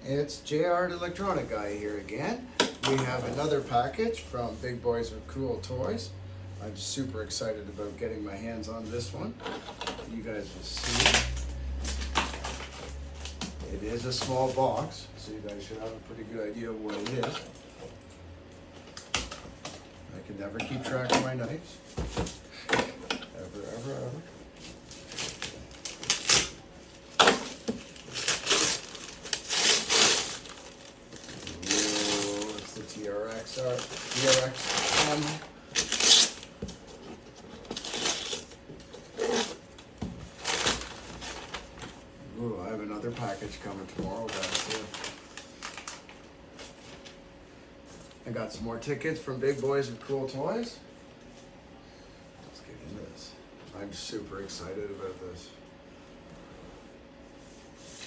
It's JR the Electronic Guy here again. We have another package from Big Boys with Cool Toys. I'm super excited about getting my hands on this one. You guys will see. It is a small box, so you guys should have a pretty good idea of what it is. I can never keep track of my knives. Ever. TRX-4M. Ooh, I have another package coming tomorrow, guys. Too. I got some more tickets from Big Boys with Cool Toys. Let's get into this. I'm super excited about this.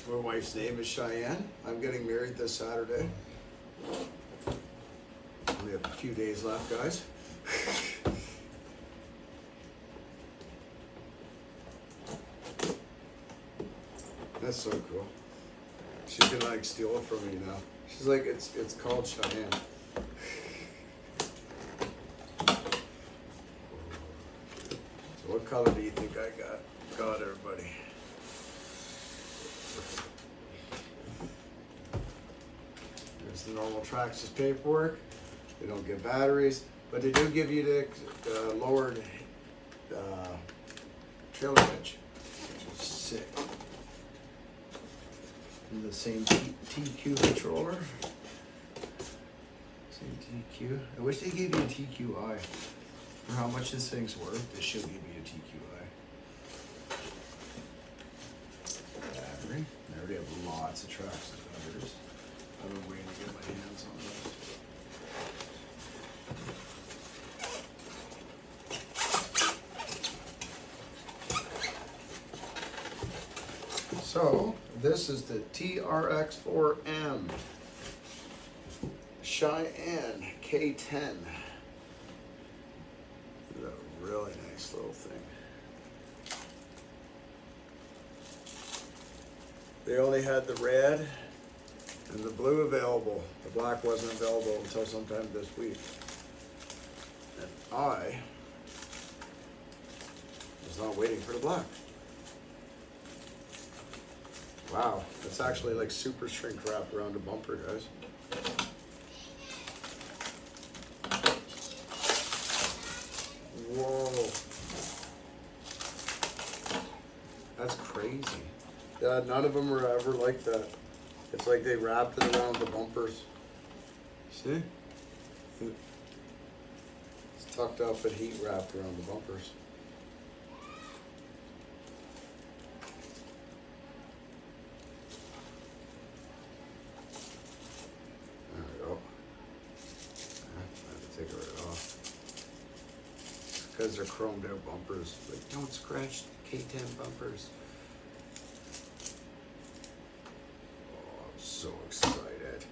My wife's name is Cheyenne. I'm getting married this Saturday. We have a few days left, guys. That's so cool. She can like steal it from me now. She's like, it's called Cheyenne. So what color do you think I got everybody? There's the normal Traxxas paperwork. They don't give batteries, but they do give you the lowered trailer hitch, which is sick. And the same TQ controller. Same TQ. I wish they gave you a TQI. For how much this thing's worth, they should give you a TQI. Battery. I already have lots of Traxxas batteries. I've been waiting to get my hands on those. So, this is the TRX-4M Cheyenne K10. This is a really nice little thing. They only had the red and the blue available. The black wasn't available until sometime this week. And I was not waiting for the black. Wow, that's actually like super shrink wrapped around the bumper, guys. Whoa. That's crazy. Yeah, none of them are ever like that. It's like they wrapped it around the bumpers. See? It's tucked up and heat wrapped around the bumpers. Take it right off. Because they're chromed out bumpers. Like, don't scratch the K10 bumpers. Oh, I'm so excited.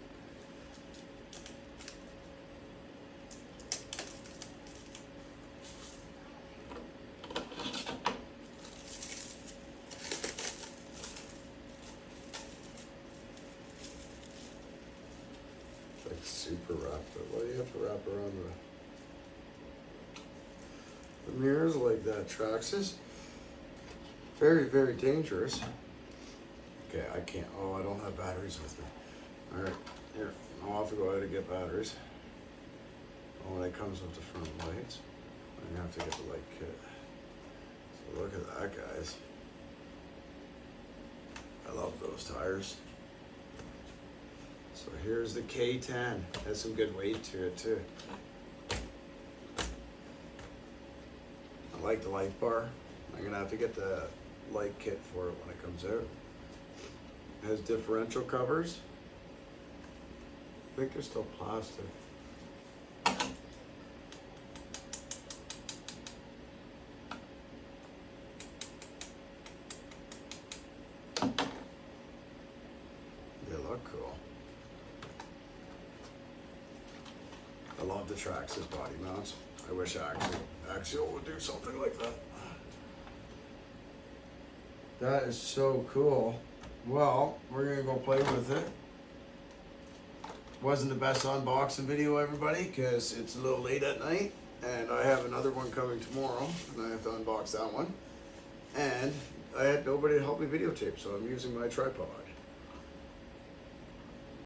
Like super wrapped, but why do you have to wrap around the mirrors like that, Traxxas? Very, very dangerous. Okay, I can't, I don't have batteries with me. All right, here, I'll have to go out and get batteries. Oh, when it comes with the front lights, I'm gonna have to get the light kit. So look at that, guys. I love those tires. So here's the K10. Has some good weight to it too. I like the light bar. I'm gonna have to get the light kit for it when it comes out. It has differential covers. I think they're still plastic. They look cool. I love the Traxxas body mounts. I wish Axial would do something like that. That is so cool. Well, we're gonna go play with it Wasn't the best unboxing video, everybody, because it's a little late at night, and I have another one coming tomorrow, and I have to unbox that one. And I had nobody to help me videotape, so I'm using my tripod.